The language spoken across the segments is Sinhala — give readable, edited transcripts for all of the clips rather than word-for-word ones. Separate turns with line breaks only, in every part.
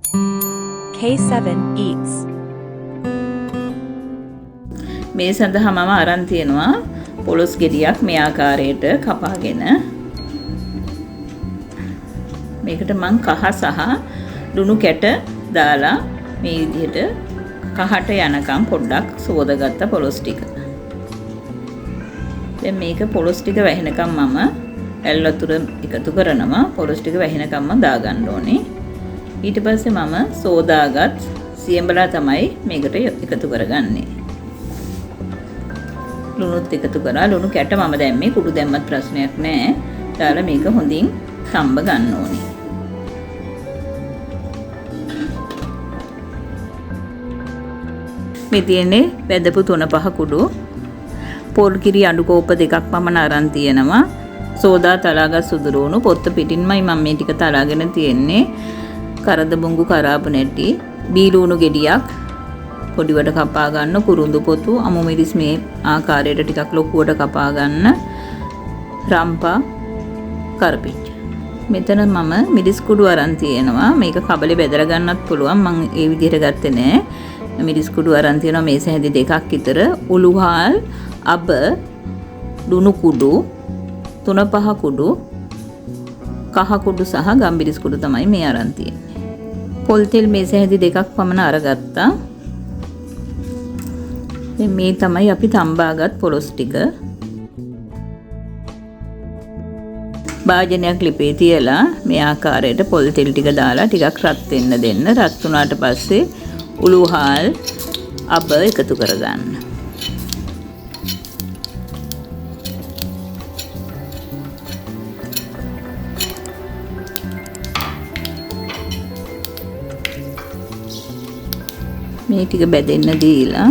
K7 eats.
මේ සඳහා මම අරන් තියනවා පොලොස් ගෙඩියක් මේ ආකාරයට කපාගෙන. මේකට මං කහ සහ ලුණු කැට දාලා මේ විදිහට කහට යනකම් පොඩ්ඩක් සෝදගත්ත පොලොස් ටික. දැන් මේක පොලොස් ටික වැහෙනකම් මම ඇල් වතුර එකතු කරනවා. පොලොස් ටික වැහෙනකම්ම දාගන්න ඕනේ. ඊට පස්සේ මම සෝදාගත් සියඹලා තමයි මේකට එකතු කරගන්නේ. ලුණුත් එකතු කරා. ලුණු කැට මම දැම්මේ කුඩු දැම්මත් ප්‍රශ්නයක් නැහැ. දාලා මේක හොඳින් තම්බ ගන්න ඕනේ. මේ තියෙන්නේ වැදපු 3-5 කුඩු. පොල් කිරි අඩු කෝප 2ක් පමණ අරන් තියෙනවා. සෝදා තලාගත් සුදුරුණු පොත්ත පිටින්මයි මම මේ ටික තලාගෙන තියෙන්නේ. කරද බොංගු කරාපු නැටි, බීලුණු ගෙඩියක් පොඩිවට කපා ගන්න, කුරුඳු පොතු, අමු මිරිස් මේ ආකාරයට ටිකක් ලොකුවට කපා ගන්න, රම්පා, කරපිංච. මෙතන මම මිරිස් කුඩු අරන් තියෙනවා. මේක කබලේ බෙදලා ගන්නත් පුළුවන්. මම ඒ විදිහට ගත්තේ නෑ. මිරිස් කුඩු අරන් තියෙනවා මේ සැහැදි 2ක් විතර. උළුහාල්, අබ, ලුණු කුඩු 3-5 කුඩු, කහ කුඩු සහ ගම්මිරිස් කුඩු තමයි මේ අරන් තියෙන්නේ. පොල් තෙල් මේ සැහැදි 2ක් පමණ අරගත්තා. මේ තමයි අපි තම්බාගත් පොලොස් ටික. භාජනයක් ලිපේ තියලා මේ ආකාරයට පොල් තෙල් ටික දාලා ටිකක් රත් වෙන්න දෙන්න. රත් වුණාට පස්සේ උළුහාල්, අබ එකතු කරගන්න. මේ ටික බෙදෙන්න දීලා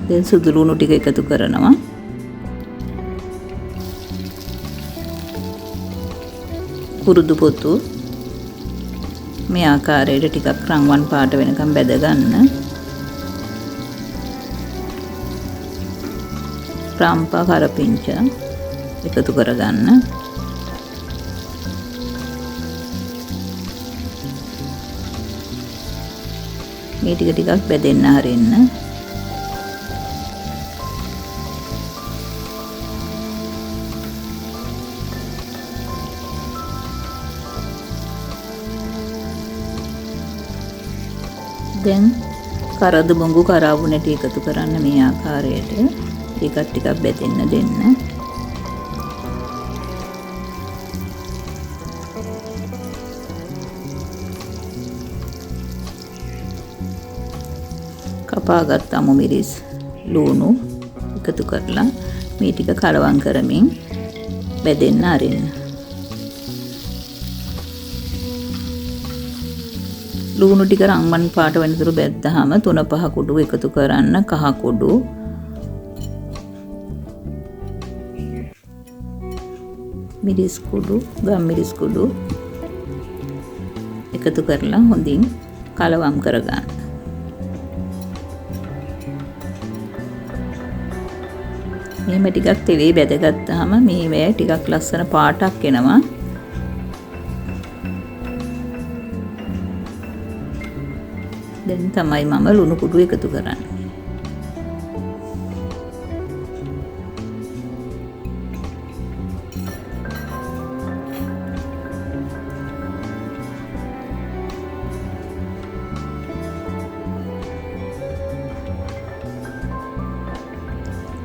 දැන් සුදු ලුණු ටික එකතු කරනවා. කුරුදු පොතු මේ ආකාරයට ටිකක් රන්වන් පාට වෙනකම් බෙද ගන්න. රම්පා කරපිංච එකතු කරගන්න. මේ ටික ටිකක් බෙදෙන්න හරින්න. දැන් කරද බොංගු කරාවු නැටි එකතු කරන්න මේ ආකාරයට ටිකක් ටිකක් බෙදෙන්න දෙන්න. කපාගත් අමු මිරිස් ලුණු එකතු කරලා මේ ටික කලවම් කරමින් බෙදෙන්න අරින්න. ලුණු ටික රන්වන් පාට වෙනතුරු බෙද්දාම 3-5 කුඩු එකතු කරන්න. කහ කුඩු, මිරිස් කුඩු, ගම්මිරිස් කුඩු එකතු කරලා හොඳින් කලවම් කරගන්න. මෙහෙම ටිකක් තෙලේ බැදගත්තාම මේ වේ ටිකක් ලස්සන පාටක් එනවා. දැන් තමයි මම ලුණු කුඩු එකතු කරන්නේ.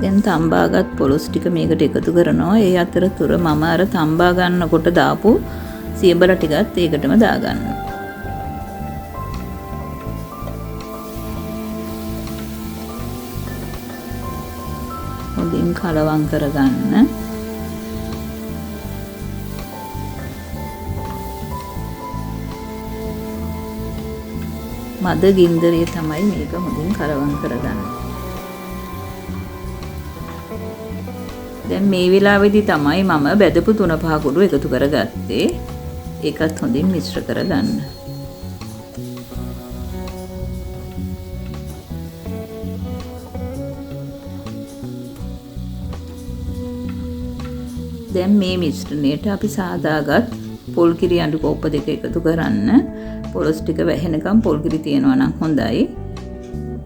දැන් තම්බාගත් පොලොස් ටික මේකට එකතු කරනවා. ඒ අතරතුර මම අර තම්බා ගන්නකොට දාපු සියඹලා ටිකත් ඒකටම දාගන්නවා. හොඳින් කලවම් කරගන්න. මද ගින්දරේ තමයි මේක හොඳින් කලවම් කරගන්න. දැන් මේ වෙලාවේදී තමයි මම බෙදපු 3-5 කුඩු එකතු කරගත්තේ. ඒකත් හොඳින් මිශ්‍ර කරගන්න. දැන් මේ මිශ්‍රණයට අපි සාදාගත් පොල් කිරි අඬු කෝප්ප 2 එකතු කරන්න. පොලොස් ටික වැහෙනකම් පොල්කිරි තියෙනවා නම් හොඳයි.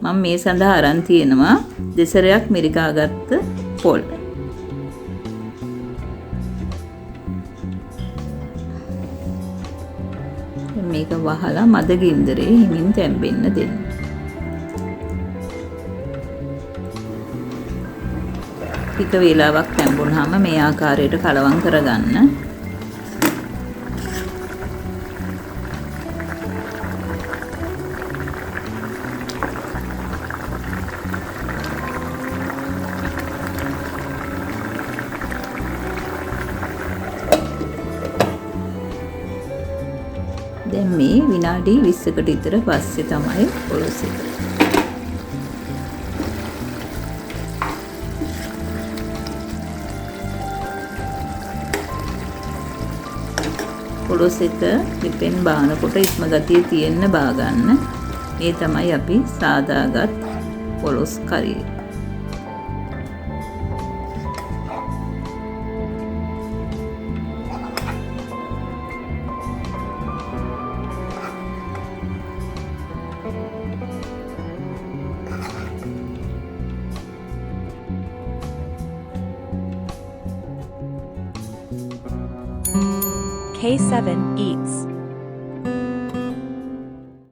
මම මේ සඳහා අරන් තියෙනවා දෙසරයක් මිරිකාගත්ත පොල්. මේක වහලා මද ගින්දරේ හිමින් තැම්බෙන්න දෙන්න. ටික වේලාවක් තැම්බුනහම මේ ආකාරයට කලවම් කරගන්න. දැන් මේ විනාඩි 20කට විතර පස්සේ තමයි පොලොස් එක. පොලොස් එක ලිපෙන් බානකොට ඉස්ම ගතිය තියෙන්න බාගන්න. මේ තමයි අපි සාදාගත් පොලොස් කරි.
K7 Eats.